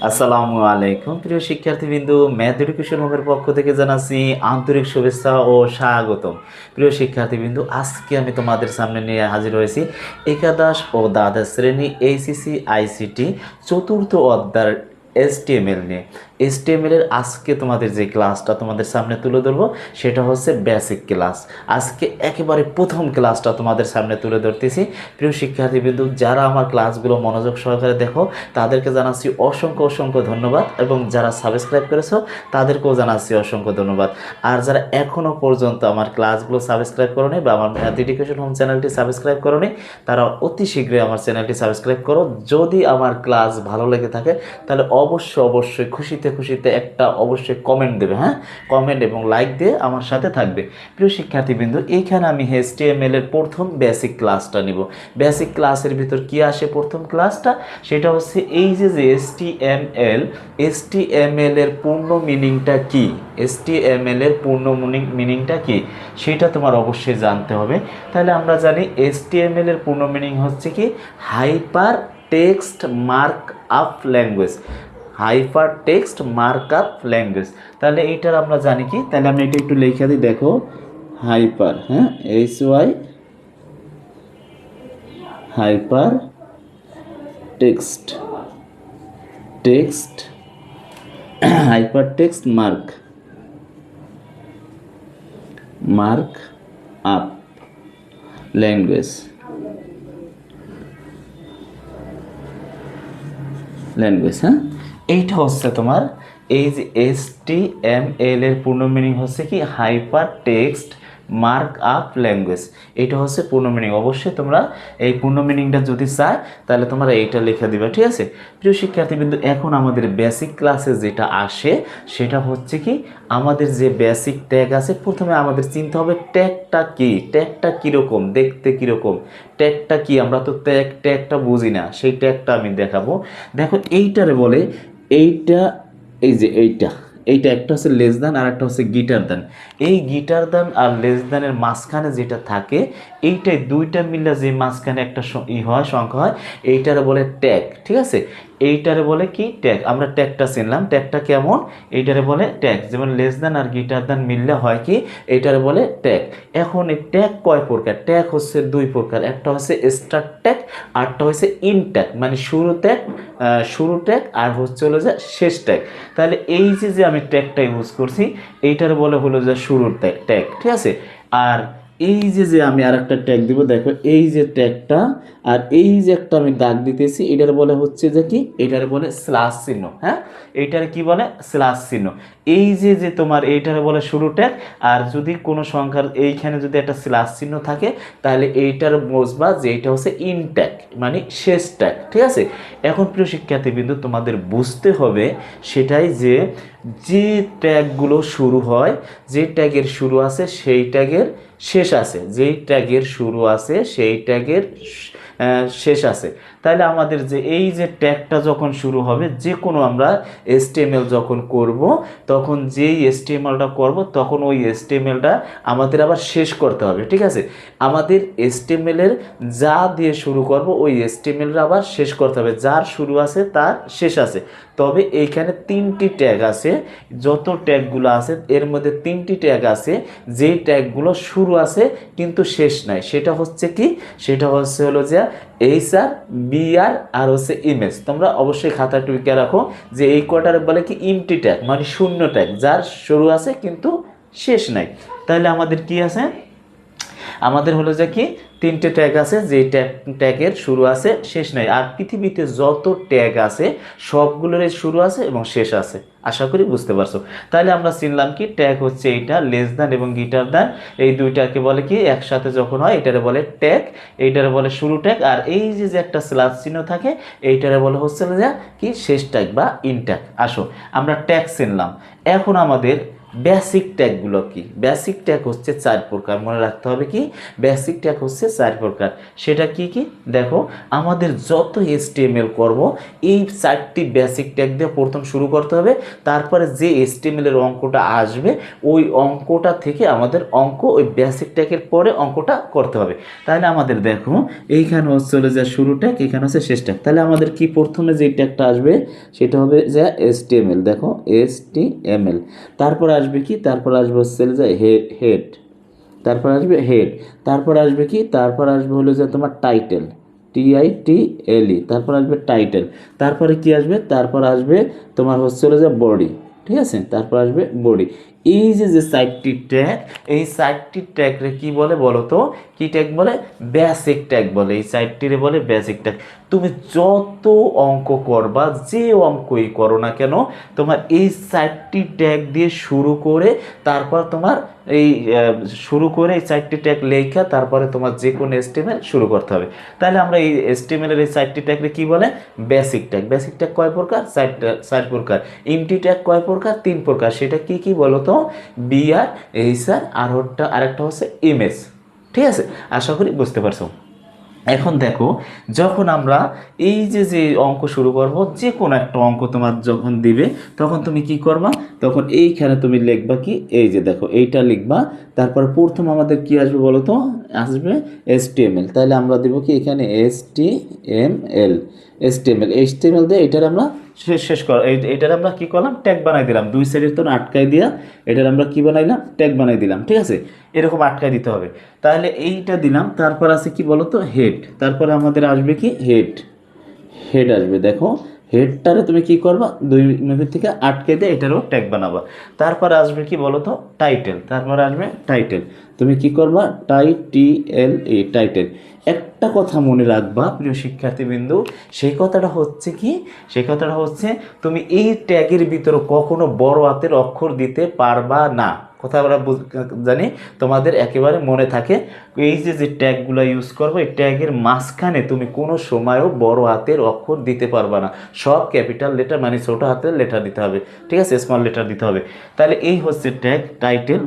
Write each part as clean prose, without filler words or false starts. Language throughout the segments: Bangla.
আসসালামু আলাইকুম প্রিয় শিক্ষার্থীবৃন্দু, ম্যাথ এডুকেশন হোমের পক্ষ থেকে জানাচ্ছি আন্তরিক শুভেচ্ছা ও স্বাগতম। প্রিয় শিক্ষার্থীবৃন্দু, আজকে আমি তোমাদের সামনে নিয়ে হাজির হয়েছি একাদশ ও দ্বাদশ শ্রেণী এইচএসসি আইসিটি চতুর্থ অধ্যায় এসটিএমএল নিয়ে। এসটিএমএল আজকে তোমাদের যে ক্লাসটা তোমাদের সামনে তুলে ধরবো সেটা হচ্ছে বেসিক ক্লাস। আজকে একেবারে প্রথম ক্লাসটা তোমাদের সামনে তুলে ধরতেছি। প্রিয় শিক্ষার্থীবৃন্দু, যারা আমার ক্লাসগুলো মনোযোগ সহকারে দেখো তাদেরকে জানাচ্ছি অসংখ্য অসংখ্য ধন্যবাদ, এবং যারা সাবস্ক্রাইব করেছো তাদেরকেও জানাচ্ছি অসংখ্য ধন্যবাদ। আর যারা এখনও পর্যন্ত আমার ক্লাসগুলো সাবস্ক্রাইব করোনি বা আমার ম্যাথ এডুকেশন হোম চ্যানেলটি সাবস্ক্রাইব করোনি, তারা অতি শীঘ্রই আমার চ্যানেলটি সাবস্ক্রাইব করো। যদি আমার ক্লাস ভালো লেগে থাকে তাহলে অবশ্যই খুশিতে খুশিতে একটা অবশ্যই কমেন্ট দেবে। হ্যাঁ, কমেন্ট এবং লাইক দিয়ে আমার সাথে থাকবে। প্রিয় শিক্ষার্থীবৃন্দু, এইখানে আমি HTML এর প্রথম বেসিক ক্লাসটা নিব। বেসিক ক্লাসের ভিতর কি আসে? প্রথম ক্লাসটা সেটা হচ্ছে এই যে HTML এর পূর্ণ মিনিংটা কি, HTML এর পূর্ণ মিনিংটা কি সেটা তোমার অবশ্যই জানতে হবে। তাহলে আমরা জানি HTML এর পূর্ণ মিনিং হচ্ছে কি, hyper text mark up language. Hyper text mark up language, তাহলে এইটার আমরা জানি কি, তাহলে আমি এটা একটু লিখে দিই। দেখো, হাইপার, হ্যাঁ, hyper text hyper text mark up language. হ্যাঁ, এইটা হচ্ছে তোমার এই যে HTML এর পূর্ণ মিনিং হচ্ছে কি, hyper text mark up language. এটা হচ্ছে পূর্ণ মিনিং। অবশ্যই তোমরা এই পূর্ণ মিনিংটা যদি চাই তাহলে তোমরা এইটা লিখে দিবে, ঠিক আছে? প্রিয় শিক্ষার্থীবৃন্দু, এখন আমাদের বেসিক ক্লাসে যেটা আসে সেটা হচ্ছে কি, আমাদের যে বেসিক ট্যাগ আছে, প্রথমে আমাদের চিন্তা হবে ট্যাগটা কি, ট্যাগটা কীরকম দেখতে, কীরকম ট্যাগটা কি, আমরা তো ট্যাগটা বুঝি না, সেই ট্যাগটা আমি দেখাবো। দেখো, এইটারে বলে এইটা, এই যে এইটা একটা হচ্ছে লেস দ্যান আর একটা হচ্ছে গিটার দ্যান। এই গিটার দ্যান আর লেস দ্যানের মাঝখানে যেটা থাকে, এইটাই দুইটা মিলে যে মাঝখানে একটা সংখ্যা হয়, এইটারে বলে ট্যাগ, ঠিক আছে? এইটারে বলে কি, ট্যাগ। আমরা ট্যাগটা চিনলাম, ট্যাগটা কেমন, এইটারে বলে ট্যাগ। যেমন লেস দ্যান আর গিটার দ্যান মিললে হয় কি, এইটারে বলে ট্যাগ। এখন এই ট্যাগ কয় প্রকার? ট্যাগ হচ্ছে দুই প্রকার, একটা হচ্ছে স্টার্ট ট্যাগ, আরটা হচ্ছে ইন ট্যাগ, মানে শুরু ট্যাগ আর হচ্ছে হলো যে শেষ ট্যাগ। তাহলে এই যে আমি ট্যাগটা ইউজ করছি, এইটার বলে হলো যে শুরুর ট্যাগ, ঠিক আছে? আর এই যে আমি আর একটা ট্যাগ দিব, দেখো এই যে ট্যাগটা, আর এই যে একটা আমি দাগ দিতেছি, এটার বলে হচ্ছে যে কি, এটার বলে স্ল্যাশ চিহ্ন। হ্যাঁ, এইটার কি বলে, স্ল্যাশ চিহ্ন। এই যে তোমার এইটার বলে শুরু ট্যাগ, আর যদি কোনো সংখ্যার এইখানে যদি একটা স্ল্যাশ চিহ্ন থাকে তাহলে এইটার বুঝবা যে এইটা হচ্ছে ইন ট্যাগ, মানে শেষ ট্যাগ, ঠিক আছে? এখন প্রিয় শিক্ষার্থীবৃন্দু, তোমাদের বুঝতে হবে সেটাই যে ট্যাগগুলো শুরু হয়, যে ট্যাগের শুরু আছে সেই ট্যাগের শেষ আছে, যেই ট্যাগের শুরু আছে সেই ট্যাগের শেষ আছে। তাহলে আমাদের যে এই যে ট্যাগটা যখন শুরু হবে, যে কোনো আমরা HTML যখন করব, তখন যেই HTMLটা করব তখন ওই HTMLটা আমাদের আবার শেষ করতে হবে, ঠিক আছে? আমাদের HTML এর যা দিয়ে শুরু করব ওই HTMLটা আবার শেষ করতে হবে, যার শুরু আছে তার শেষ আছে। তবে এইখানে তিনটি ট্যাগ আছে, যত ট্যাগগুলো আছে এর মধ্যে তিনটি ট্যাগ আছে যেই ট্যাগগুলো শুরু আছে কিন্তু শেষ নাই। সেটা হচ্ছে কি, সেটা হচ্ছে হলো যে HR, BR আর হচ্ছে ইমেজ। তোমরা অবশ্যই খাতা টুইকে রাখো যে এই কটার বলে কি, ইমটি ট্যাগ, মানে শূন্য ট্যাগ, যার শুরু আছে কিন্তু শেষ নাই। তাহলে আমাদের কি আছে, আমাদের হলো যে কি, তিনটে ট্যাগ আছে, যে ট্যাগের শুরু আছে শেষ নাই। আর পৃথিবীতে যত ট্যাগ আছে সবগুলোর শুরু আছে এবং শেষ আছে। আশা করি বুঝতে পারছো। তাহলে আমরা চিনলাম কি, ট্যাগ হচ্ছে এইটা, লেস দ্যান এবং গিটার দ্যান, এই দুইটাকে বলে কি, একসাথে যখন হয় এটারে বলে ট্যাগ, এইটারে বলে শুরু ট্যাগ। আর এই যে একটা স্ল্যাশ চিহ্ন থাকে, এইটারে বলে হচ্ছে যে কি, শেষ ট্যাগ বা ইন ট্যাগ। আসো, আমরা ট্যাগ চিনলাম। এখন আমাদের বেসিক ট্যাগগুলো কি? বেসিক ট্যাগ হচ্ছে 4 প্রকার, মনে রাখতে হবে কি বেসিক ট্যাগ হচ্ছে 4 প্রকার। সেটা কি কি দেখো, আমাদের যত HTML করব এই 4টি বেসিক ট্যাগ দিয়ে প্রথম শুরু করতে হবে, তারপরে যে HTML এর অঙ্কটা আসবে ওই অঙ্কটা থেকে আমাদের অঙ্ক ওই বেসিক ট্যাগের পরে অঙ্কটা করতে হবে। তাহলে আমাদের দেখো এইখানে হচ্ছে হলো যে শুরু ট্যাগ, এখানে হচ্ছে শেষ ট্যাগ। তাহলে আমাদের কি প্রথমে যে ট্যাগটা আসবে সেটা হবে যে HTML, দেখো HTML। তারপর আসবে কি, তারপর আসবে হচ্ছে যে হেড, তারপর আসবে হেড, তারপর আসবে কি, তারপর আসবে হলো যে তোমার টাইটেল, TITLE, তারপর আসবে টাইটেল। তারপরে কি আসবে, তারপর আসবে তোমার হচ্ছে হলো যে বডি, ঠিক আছে, তারপর আসবে বডি। এই যে যে 4টি ট্যাগ, এই 4টি ট্যাগরে কি বলে বলো তো, কি ট্যাগ বলে? বেসিক ট্যাগ বলে। এই 4টিরে বলে বেসিক ট্যাগ। তুমি যত অঙ্ক করবা, যে অঙ্কই করো না কেন, তোমার এই 4টি ট্যাগ দিয়ে শুরু করে তারপর তোমার এই শুরু করে এই 4টি ট্যাগ লেখা তারপরে তোমার যে কোনো HTML শুরু করতে হবে। তাহলে আমরা এই HTML এর এই 4টি ট্যাগকে কি বলে? Basic tag. বেসিক ট্যাগ কয় প্রকার? 4 প্রকার। এমটি ট্যাগ কয় প্রকার? 3 প্রকার। সেটা কি কি বলো তো? BR, HR, আরেকটা হচ্ছে ইমেজ। ঠিক আছে, আশা করি বুঝতে পারছো। এখন দেখো, যখন আমরা এই যে যে অঙ্ক শুরু করব, যে কোনো একটা অঙ্ক তোমার যখন দিবে তখন তুমি কি করবা, তখন এইখানে তুমি লিখবা কি, এই যে দেখো এইটা লিখবা। তারপর প্রথম আমাদের কি আসবে বলো তো? আসবে HTML। তাহলে আমরা দেবো কি এখানে HTML দিয়ে এটার আমরা শেষ কর, এটার আমরা কি করলাম, ট্যাগ বানাই দিলাম। দুই সাইডের তো আটকাই দিয়া এটার আমরা কি বানাইলাম, ট্যাগ বানাই দিলাম। ঠিক আছে, এরকম আটকাই দিতে হবে। তাহলে এইটা দিলাম। তারপর আছে কি বলতো, হেড। তারপরে আমাদের আসবে কি, হেড আসবে। দেখো হেডটারে তুমি কি করবা, 2 মিনিট থেকে আটকে দিয়ে এটারও ট্যাগ বানাবা। তারপর আসবে কি বলতো, টাইটেল। তারপর আসবে টাইটেল, তুমি কি করবা, টাইটেল। একটা কথা মনে রাখবা প্রিয় শিক্ষার্থীবৃন্দু, সেই কথাটা হচ্ছে কি, সেই কথাটা হচ্ছে তুমি এই ট্যাগের ভিতরে কখনো বড় হাতের অক্ষর দিতে পারবা না। কথা আমরা জানি তোমাদের একেবারে মনে থাকে। এই যে যে ট্যাগগুলো ইউজ করবো, এই ট্যাগের মাঝখানে তুমি কোনো সময়ও বড় হাতের অক্ষর দিতে পারবা না। সব ক্যাপিটাল লেটার মানে ছোট হাতের লেটার দিতে হবে। ঠিক আছে, স্মল লেটার দিতে হবে। তাহলে এই হচ্ছে ট্যাগ টাইটেল।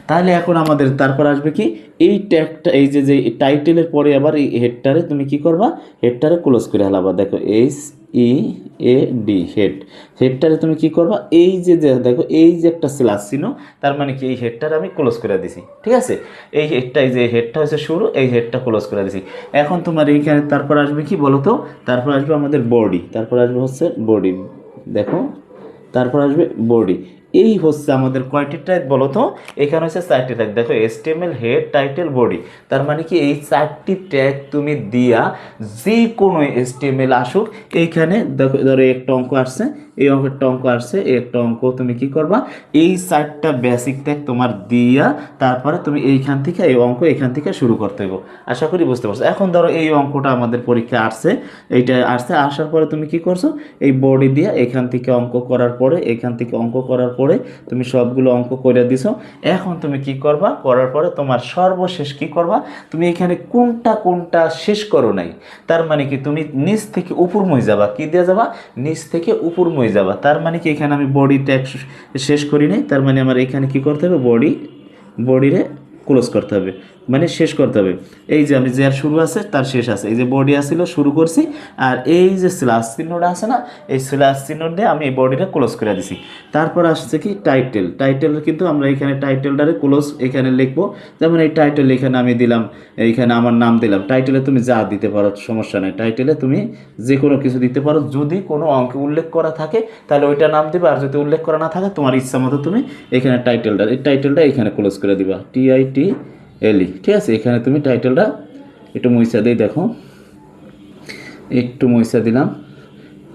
তাহলে এখন আমাদের তারপর আসবে কি, এই ট্যাগটা, এই যে যে টাইটেলের পরে আবার এই হেডটারে তুমি কি করবা, হেডটারে ক্লোজ করে হালাবা। দেখো HEAD, হেডটারে তুমি কি করবা, এই যে দেখো এই যে একটা স্ল্যাশ চিহ্ন, তার মানে কি এই হেডটারে আমি ক্লোজ করে দিছি। ঠিক আছে, এই হেডটা, এই যে হেডটা হচ্ছে শুরু, এই হেডটা ক্লোজ করে দিছি। এখন তোমার এইখানে তারপর আসবে কি বলো তো, তারপর আসবে আমাদের বডি। তারপর আসবে হচ্ছে বডি, দেখো তারপর আসবে বডি। এই হচ্ছে আমাদের কয়টি ট্যাগ বলো তো? এখানে হচ্ছে 4টি ট্যাগ। দেখো HTML, হেড, টাইটেল, বডি। তার মানে কি এই 4টি ট্যাগ তুমি দিয়া যে কোনো HTML আসুক, এইখানে দেখো ধরো একটা অঙ্ক আসছে, এই অঙ্কেরটা অঙ্ক আসছে, এই একটা অঙ্ক তুমি কি করবা, এই 4টা বেসিক ট্যাগ তোমার দিয়া তারপরে তুমি এইখান থেকে এই অঙ্ক এখান থেকে শুরু করতে হবে। আশা করি বুঝতে পারছো। এখন ধরো এই অঙ্কটা আমাদের পরীক্ষা আসছে, এইটা আসছে, আসার পরে তুমি কি করছো, এই বডি দিয়ে এখান থেকে অঙ্ক করার পরে, এখান থেকে অঙ্ক করার পরে তুমি সবগুলো অঙ্ক করে দিছো। এখন তুমি কি করবা, করার পরে তোমার সর্বশেষ কি করবা, তুমি এখানে কোনটা কোনটা শেষ করো নাই, তার মানে কি তুমি নিচ থেকে উপর মই যাবা, কি দিয়ে যাবা, নিচ থেকে উপর মই যাবা। তার মানে কি এখানে আমি বডি ট্যাগ শেষ করি নাই, তার মানে আমার এখানে কি করতে হবে, বডিরে ক্লোজ করতে হবে, মানে শেষ করতে হবে। এই যে আমি যার শুরু আছে তার শেষ আছে, এই যে বডি আসছিল শুরু করছি, আর এই যে স্ল্যাশ চিহ্নটা আছে না, এই স্ল্যাশ চিহ্ন দিয়ে আমি এই বডিটা ক্লোজ করে দিছি। তারপর আসছে কি টাইটেল কিন্তু আমরা এখানে টাইটেলটারে ক্লোজ এখানে লিখবো। যেমন এই টাইটেল এখানে আমি দিলাম, এইখানে আমার নাম দিলাম। টাইটেলে তুমি যা দিতে পারো, সমস্যা নেই, টাইটেলে তুমি যে কোনো কিছু দিতে পারো। যদি কোনো অঙ্কে উল্লেখ করা থাকে তাহলে ওইটা নাম দিবে, আর যদি উল্লেখ করা না থাকে তোমার ইচ্ছা মতো তুমি এখানে টাইটেলটা এখানে ক্লোজ করে দিবা, TITLE। ঠিক আছে, এখানে তুমি টাইটেলটা একটু মুইসা দিই, দেখো একটু মুইসা দিলাম,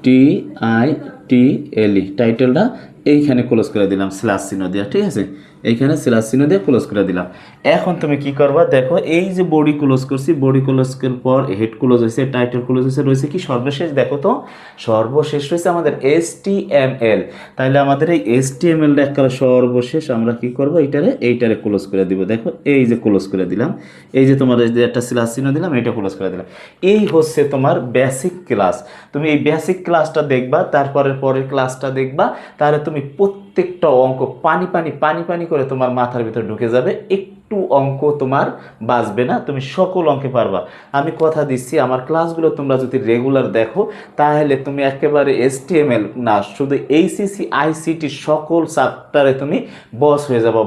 TITLE, টাইটেলটা এইখানে ক্লোজ করে দিলাম স্ল্যাশ চিহ্ন দিয়া। ঠিক আছে, এইখানে স্ল্যাশ চিহ্ন দিয়ে ক্লোজ করে দিলাম। এখন তুমি কি করবা, দেখো এই যে বডি ক্লোজ করছি, বডি ক্লোজ করার পর হেড ক্লোজ হয়েছে, টাইটেল ক্লোজ হয়েছে, রয়েছে কি সর্বশেষ, দেখো তো সর্বশেষ রয়েছে আমাদের HTML। তাহলে আমাদের এই HTMLটা একটা সর্বশেষ আমরা কি করব, এইটারে ক্লোজ করে দিব। দেখো এই যে ক্লোজ করে দিলাম, এই যে তোমার যে একটা স্ল্যাশ চিহ্ন দিলাম, এটা ক্লোজ করে দিলাম। এই হচ্ছে তোমার বেসিক ক্লাস। তুমি এই বেসিক ক্লাসটা দেখবা, তারপরের পরের ক্লাসটা দেখবা, তাহলে তুমি প্রত্যেকটা অঙ্ক পানি পানি পানি পানি করে তোমার মাথার ভিতর ঢুকে যাবে, একটু অঙ্ক তোমার বাঁচবে না, তুমি সকল অঙ্কে পারবা। আমি কথা দিচ্ছি, আমার ক্লাসগুলো তোমরা যদি রেগুলার দেখো, তাহলে তুমি একেবারে HTML না, শুধু ACC ICT সকল চ্যাপ্টারে তুমি বস হয়ে যাবা।